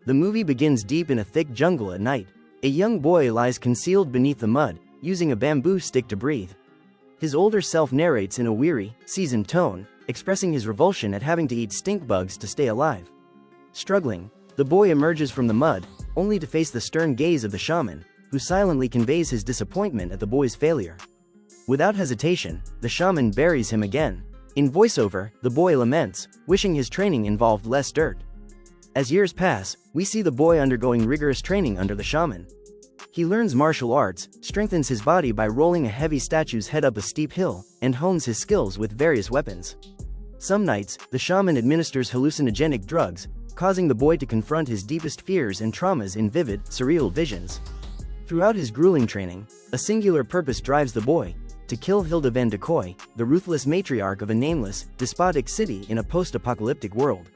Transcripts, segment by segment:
The movie begins deep in a thick jungle at night. A young boy lies concealed beneath the mud, using a bamboo stick to breathe. His older self narrates in a weary, seasoned tone, expressing his revulsion at having to eat stink bugs to stay alive. Struggling, the boy emerges from the mud, only to face the stern gaze of the shaman, who silently conveys his disappointment at the boy's failure. Without hesitation, the shaman buries him again. In voiceover, the boy laments, wishing his training involved less dirt. As years pass, we see the boy undergoing rigorous training under the shaman. He learns martial arts, strengthens his body by rolling a heavy statue's head up a steep hill, and hones his skills with various weapons. Some nights, the shaman administers hallucinogenic drugs, causing the boy to confront his deepest fears and traumas in vivid, surreal visions. Throughout his grueling training, a singular purpose drives the boy: to kill Hilda van de Kooi, the ruthless matriarch of a nameless, despotic city in a post-apocalyptic world.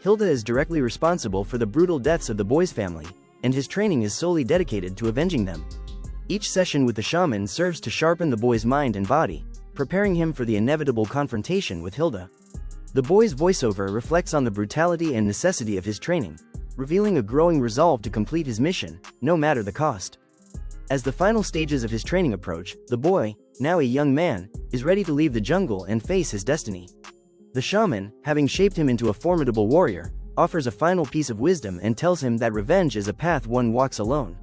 Hilda is directly responsible for the brutal deaths of the boy's family, and his training is solely dedicated to avenging them. Each session with the shaman serves to sharpen the boy's mind and body, preparing him for the inevitable confrontation with Hilda. The boy's voiceover reflects on the brutality and necessity of his training, revealing a growing resolve to complete his mission, no matter the cost. As the final stages of his training approach, the boy, now a young man, is ready to leave the jungle and face his destiny. The shaman, having shaped him into a formidable warrior, offers a final piece of wisdom and tells him that revenge is a path one walks alone.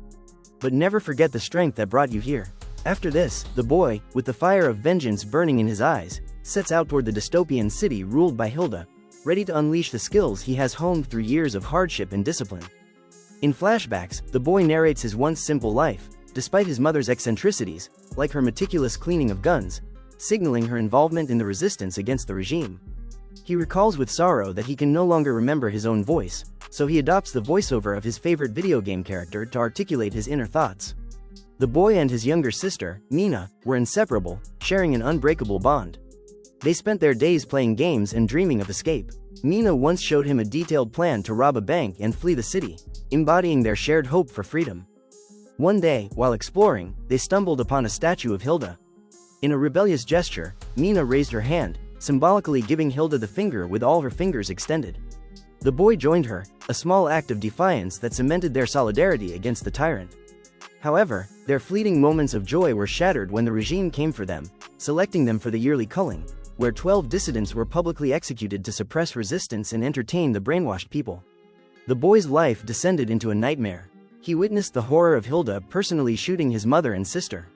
But never forget the strength that brought you here. After this, the boy, with the fire of vengeance burning in his eyes, sets out toward the dystopian city ruled by Hilda, ready to unleash the skills he has honed through years of hardship and discipline. In flashbacks, the boy narrates his once simple life, despite his mother's eccentricities, like her meticulous cleaning of guns, signaling her involvement in the resistance against the regime. He recalls with sorrow that he can no longer remember his own voice, so he adopts the voiceover of his favorite video game character to articulate his inner thoughts. The boy and his younger sister, Mina, were inseparable, sharing an unbreakable bond. They spent their days playing games and dreaming of escape. Mina once showed him a detailed plan to rob a bank and flee the city, embodying their shared hope for freedom. One day, while exploring, they stumbled upon a statue of Hilda. In a rebellious gesture, Mina raised her hand, symbolically giving Hilda the finger with all her fingers extended. The boy joined her, a small act of defiance that cemented their solidarity against the tyrant. However, their fleeting moments of joy were shattered when the regime came for them, selecting them for the yearly culling, where 12 dissidents were publicly executed to suppress resistance and entertain the brainwashed people. The boy's life descended into a nightmare. He witnessed the horror of Hilda personally shooting his mother and sister.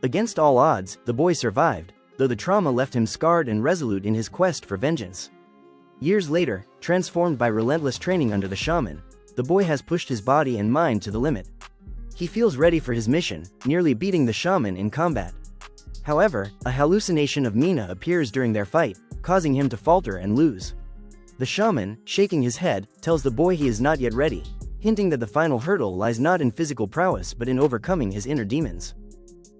Against all odds, the boy survived, though the trauma left him scarred and resolute in his quest for vengeance. Years later, transformed by relentless training under the shaman, the boy has pushed his body and mind to the limit. He feels ready for his mission, nearly beating the shaman in combat. However, a hallucination of Mina appears during their fight, causing him to falter and lose. The shaman, shaking his head, tells the boy he is not yet ready, hinting that the final hurdle lies not in physical prowess but in overcoming his inner demons.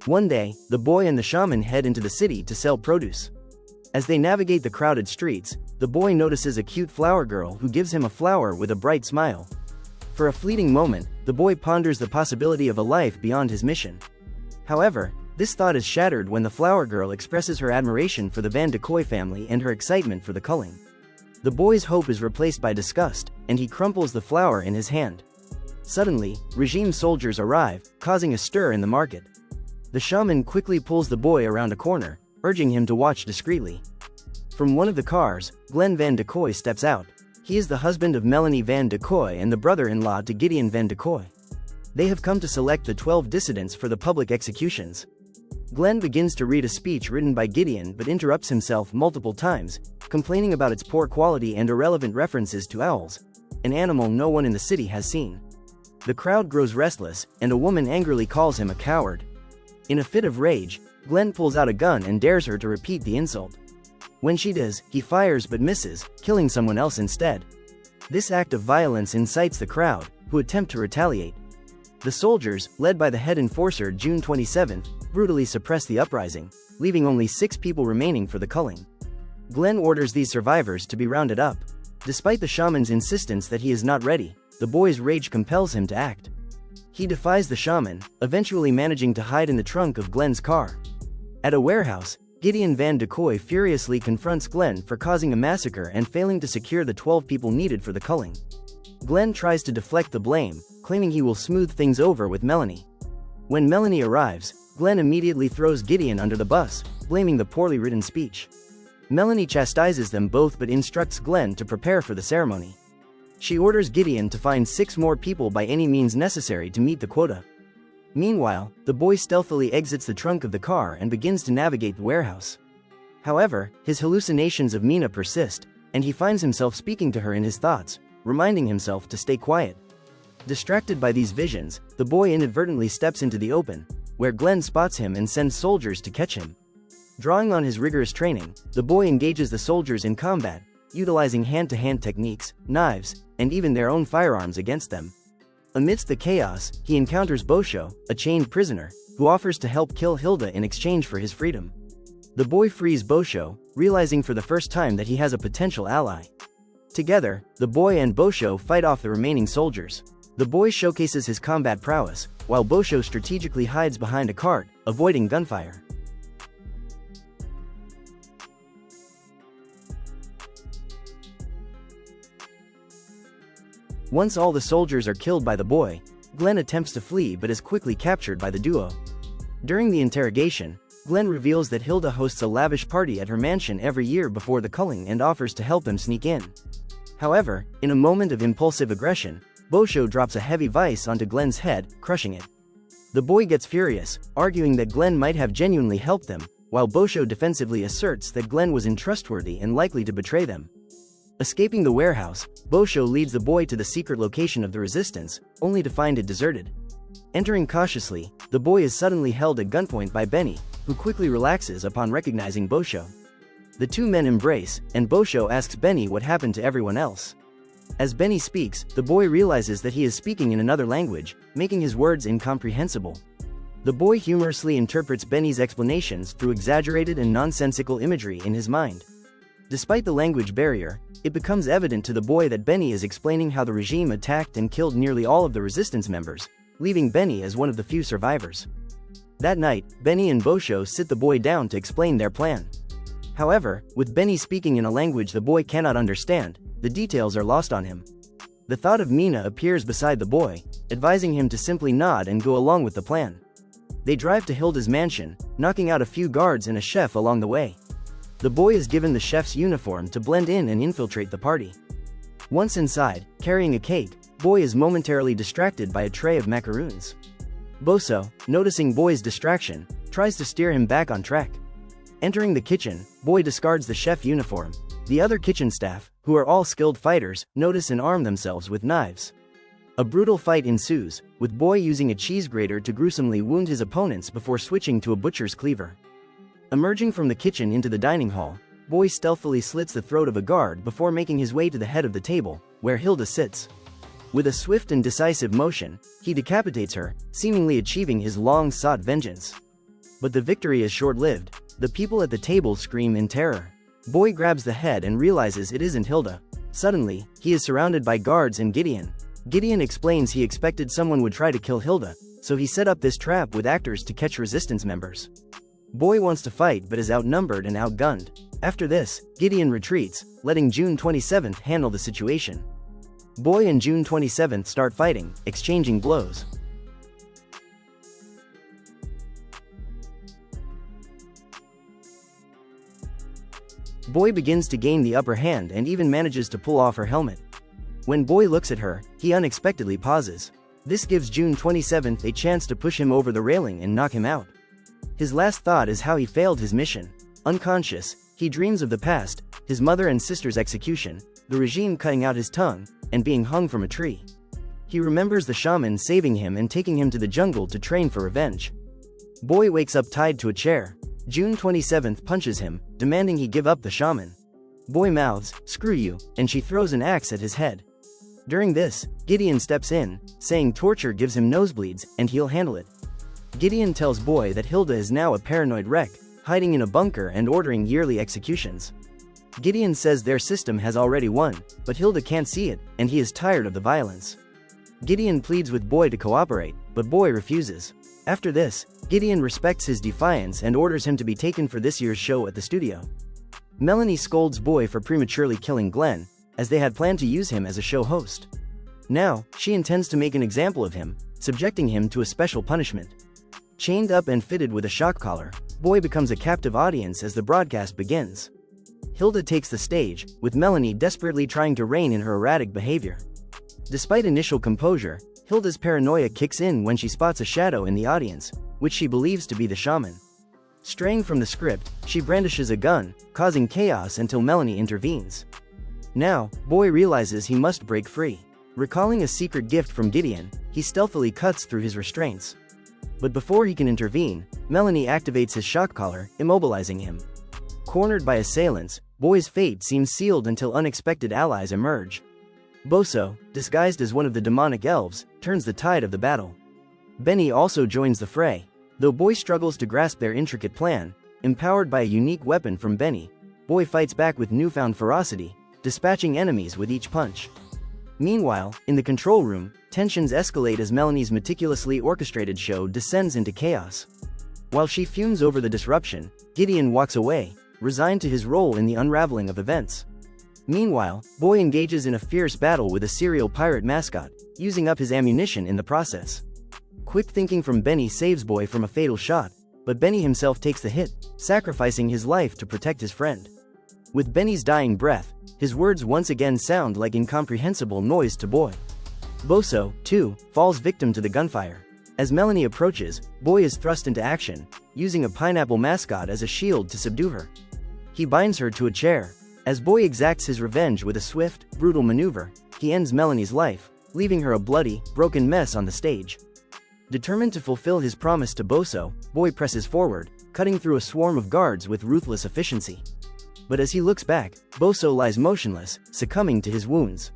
One day, the boy and the shaman head into the city to sell produce. As they navigate the crowded streets, the boy notices a cute flower girl who gives him a flower with a bright smile. For a fleeting moment, the boy ponders the possibility of a life beyond his mission. However, this thought is shattered when the flower girl expresses her admiration for the Van de Kooi family and her excitement for the culling. The boy's hope is replaced by disgust, and he crumples the flower in his hand. Suddenly, regime soldiers arrive, causing a stir in the market. The shaman quickly pulls the boy around a corner, urging him to watch discreetly. From one of the cars, Glenn van de Kooi steps out. He is the husband of Melanie van de Kooi and the brother-in-law to Gideon van de Kooi. They have come to select the 12 dissidents for the public executions. Glenn begins to read a speech written by Gideon but interrupts himself multiple times, complaining about its poor quality and irrelevant references to owls, an animal no one in the city has seen. The crowd grows restless, and a woman angrily calls him a coward. In a fit of rage, Glenn pulls out a gun and dares her to repeat the insult. When she does, he fires but misses, killing someone else instead. This act of violence incites the crowd, who attempt to retaliate. The soldiers, led by the head enforcer June 27, brutally suppress the uprising, leaving only 6 people remaining for the culling. Glenn orders these survivors to be rounded up. Despite the shaman's insistence that he is not ready, the boy's rage compels him to act. He defies the shaman, eventually managing to hide in the trunk of Glenn's car. At a warehouse, Gideon van de Kooi furiously confronts Glenn for causing a massacre and failing to secure the 12 people needed for the culling. Glenn tries to deflect the blame, claiming he will smooth things over with Melanie. When Melanie arrives, Glenn immediately throws Gideon under the bus, blaming the poorly written speech. Melanie chastises them both but instructs Glenn to prepare for the ceremony. She orders Gideon to find 6 more people by any means necessary to meet the quota. Meanwhile, the boy stealthily exits the trunk of the car and begins to navigate the warehouse. However, his hallucinations of Mina persist, and he finds himself speaking to her in his thoughts, reminding himself to stay quiet. Distracted by these visions, the boy inadvertently steps into the open, where Glenn spots him and sends soldiers to catch him. Drawing on his rigorous training, the boy engages the soldiers in combat, utilizing hand-to-hand techniques, knives, and even their own firearms against them. Amidst the chaos, he encounters Bosho, a chained prisoner, who offers to help kill Hilda in exchange for his freedom. The boy frees Bosho, realizing for the first time that he has a potential ally. Together, the boy and Bosho fight off the remaining soldiers. The boy showcases his combat prowess, while Bosho strategically hides behind a cart, avoiding gunfire. Once all the soldiers are killed by the boy, Glenn attempts to flee but is quickly captured by the duo. During the interrogation, Glenn reveals that Hilda hosts a lavish party at her mansion every year before the culling and offers to help him sneak in. However, in a moment of impulsive aggression, Bosho drops a heavy vice onto Glenn's head, crushing it. The boy gets furious, arguing that Glenn might have genuinely helped them, while Bosho defensively asserts that Glenn was untrustworthy and likely to betray them. Escaping the warehouse, Bosho leads the boy to the secret location of the resistance, only to find it deserted. Entering cautiously, the boy is suddenly held at gunpoint by Benny, who quickly relaxes upon recognizing Bosho. The two men embrace, and Bosho asks Benny what happened to everyone else. As Benny speaks, the boy realizes that he is speaking in another language, making his words incomprehensible. The boy humorously interprets Benny's explanations through exaggerated and nonsensical imagery in his mind. Despite the language barrier, it becomes evident to the boy that Benny is explaining how the regime attacked and killed nearly all of the resistance members, leaving Benny as one of the few survivors. That night, Benny and Bosho sit the boy down to explain their plan. However, with Benny speaking in a language the boy cannot understand, the details are lost on him. The thought of Mina appears beside the boy, advising him to simply nod and go along with the plan. They drive to Hilda's mansion, knocking out a few guards and a chef along the way. The boy is given the chef's uniform to blend in and infiltrate the party. Once inside, carrying a cake, boy is momentarily distracted by a tray of macaroons. Bosho, noticing boy's distraction, tries to steer him back on track. Entering the kitchen, boy discards the chef uniform. The other kitchen staff, who are all skilled fighters, notice and arm themselves with knives. A brutal fight ensues, with boy using a cheese grater to gruesomely wound his opponents before switching to a butcher's cleaver. Emerging from the kitchen into the dining hall, boy stealthily slits the throat of a guard before making his way to the head of the table, where Hilda sits. With a swift and decisive motion, he decapitates her, seemingly achieving his long-sought vengeance. But the victory is short-lived. The people at the table scream in terror. Boy grabs the head and realizes it isn't Hilda. Suddenly, he is surrounded by guards and Gideon. Gideon explains he expected someone would try to kill Hilda, so he set up this trap with actors to catch resistance members. Boy wants to fight but is outnumbered and outgunned. After this, Gideon retreats, letting June 27th handle the situation. Boy and June 27th start fighting, exchanging blows. Boy begins to gain the upper hand and even manages to pull off her helmet. When Boy looks at her, he unexpectedly pauses. This gives June 27th a chance to push him over the railing and knock him out. His last thought is how he failed his mission. Unconscious, he dreams of the past, his mother and sister's execution, the regime cutting out his tongue, and being hung from a tree. He remembers the shaman saving him and taking him to the jungle to train for revenge. Boy wakes up tied to a chair. June 27th punches him, demanding he give up the shaman. Boy mouths, "Screw you," and she throws an axe at his head. During this, Gideon steps in, saying torture gives him nosebleeds, and he'll handle it. Gideon tells Boy that Hilda is now a paranoid wreck, hiding in a bunker and ordering yearly executions. Gideon says their system has already won, but Hilda can't see it, and he is tired of the violence. Gideon pleads with Boy to cooperate, but Boy refuses. After this, Gideon respects his defiance and orders him to be taken for this year's show at the studio. Melanie scolds Boy for prematurely killing Glenn, as they had planned to use him as a show host. Now, she intends to make an example of him, subjecting him to a special punishment. Chained up and fitted with a shock collar, Boy becomes a captive audience as the broadcast begins. Hilda takes the stage, with Melanie desperately trying to rein in her erratic behavior. Despite initial composure, Hilda's paranoia kicks in when she spots a shadow in the audience, which she believes to be the shaman. Straying from the script, she brandishes a gun, causing chaos until Melanie intervenes. Now, Boy realizes he must break free. Recalling a secret gift from Gideon, he stealthily cuts through his restraints. But before he can intervene, Melanie activates his shock collar, immobilizing him. Cornered by assailants, Boy's fate seems sealed until unexpected allies emerge. Boso, disguised as one of the demonic elves, turns the tide of the battle. Benny also joins the fray. Though Boy struggles to grasp their intricate plan, empowered by a unique weapon from Benny, Boy fights back with newfound ferocity, dispatching enemies with each punch. Meanwhile, in the control room, tensions escalate as Melanie's meticulously orchestrated show descends into chaos. While she fumes over the disruption, Gideon walks away, resigned to his role in the unraveling of events. Meanwhile, Boy engages in a fierce battle with a serial pirate mascot, using up his ammunition in the process. Quick thinking from Benny saves Boy from a fatal shot, but Benny himself takes the hit, sacrificing his life to protect his friend. With Benny's dying breath, his words once again sound like incomprehensible noise to Boy. Boso, too, falls victim to the gunfire. As Melanie approaches, Boy is thrust into action, using a pineapple mascot as a shield to subdue her. He binds her to a chair. As Boy exacts his revenge with a swift, brutal maneuver, he ends Melanie's life, leaving her a bloody, broken mess on the stage. Determined to fulfill his promise to Boso, Boy presses forward, cutting through a swarm of guards with ruthless efficiency. But as he looks back, Boso lies motionless, succumbing to his wounds.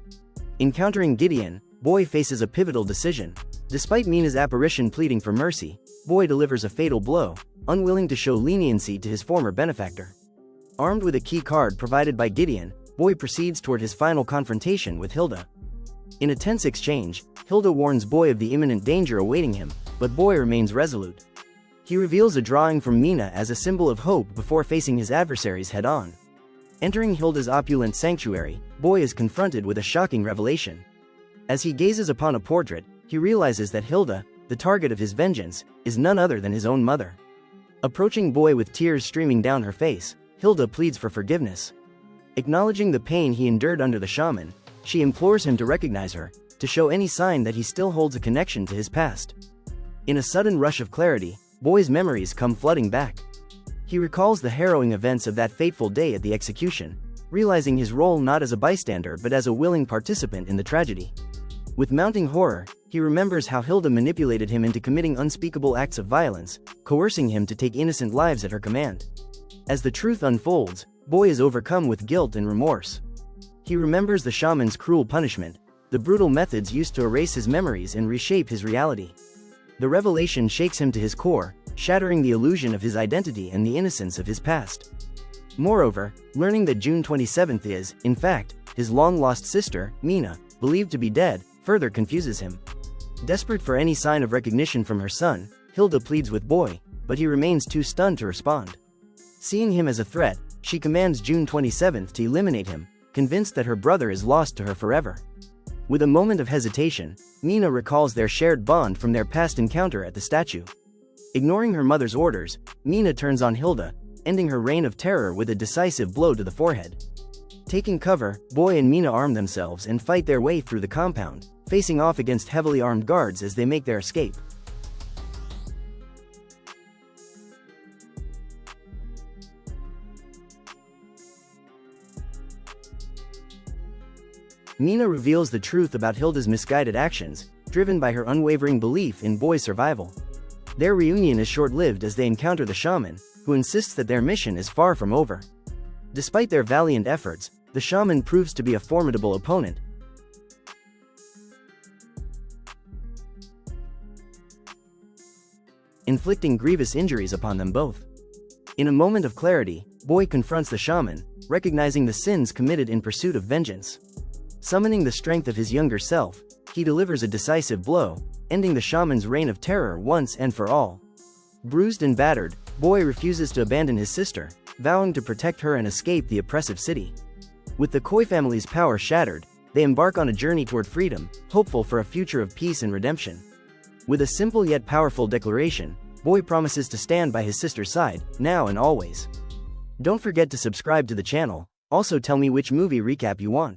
Encountering Gideon, Boy faces a pivotal decision. Despite Mina's apparition pleading for mercy, Boy delivers a fatal blow, unwilling to show leniency to his former benefactor. Armed with a key card provided by Gideon, Boy proceeds toward his final confrontation with Hilda. In a tense exchange, Hilda warns Boy of the imminent danger awaiting him, but Boy remains resolute. He reveals a drawing from Mina as a symbol of hope before facing his adversaries head-on. Entering Hilda's opulent sanctuary, Boy is confronted with a shocking revelation. As he gazes upon a portrait, he realizes that Hilda, the target of his vengeance, is none other than his own mother. Approaching Boy with tears streaming down her face, Hilda pleads for forgiveness. Acknowledging the pain he endured under the shaman, she implores him to recognize her, to show any sign that he still holds a connection to his past. In a sudden rush of clarity, Boy's memories come flooding back. He recalls the harrowing events of that fateful day at the execution, realizing his role not as a bystander but as a willing participant in the tragedy. With mounting horror, he remembers how Hilda manipulated him into committing unspeakable acts of violence, coercing him to take innocent lives at her command. As the truth unfolds, Boy is overcome with guilt and remorse. He remembers the shaman's cruel punishment, the brutal methods used to erase his memories and reshape his reality. The revelation shakes him to his core, shattering the illusion of his identity and the innocence of his past. Moreover, learning that June 27th is, in fact, his long-lost sister, Mina, believed to be dead, further confuses him. Desperate for any sign of recognition from her son, Hilda pleads with Boy, but he remains too stunned to respond. Seeing him as a threat, she commands June 27th to eliminate him, convinced that her brother is lost to her forever. With a moment of hesitation, Mina recalls their shared bond from their past encounter at the statue. Ignoring her mother's orders, Mina turns on Hilda, ending her reign of terror with a decisive blow to the forehead. Taking cover, Boy and Mina arm themselves and fight their way through the compound, facing off against heavily armed guards as they make their escape. Mina reveals the truth about Hilda's misguided actions, driven by her unwavering belief in Boy's survival. Their reunion is short-lived as they encounter the shaman, who insists that their mission is far from over. Despite their valiant efforts, the shaman proves to be a formidable opponent, inflicting grievous injuries upon them both. In a moment of clarity, Boy confronts the shaman, recognizing the sins committed in pursuit of vengeance. Summoning the strength of his younger self, he delivers a decisive blow, ending the shaman's reign of terror once and for all. Bruised and battered, Boy refuses to abandon his sister, vowing to protect her and escape the oppressive city. With the Koi family's power shattered, They embark on a journey toward freedom, hopeful for a future of peace and redemption. With a simple yet powerful declaration, Boy promises to stand by his sister's side, now and always. Don't forget to subscribe to the channel. Also tell me which movie recap you want.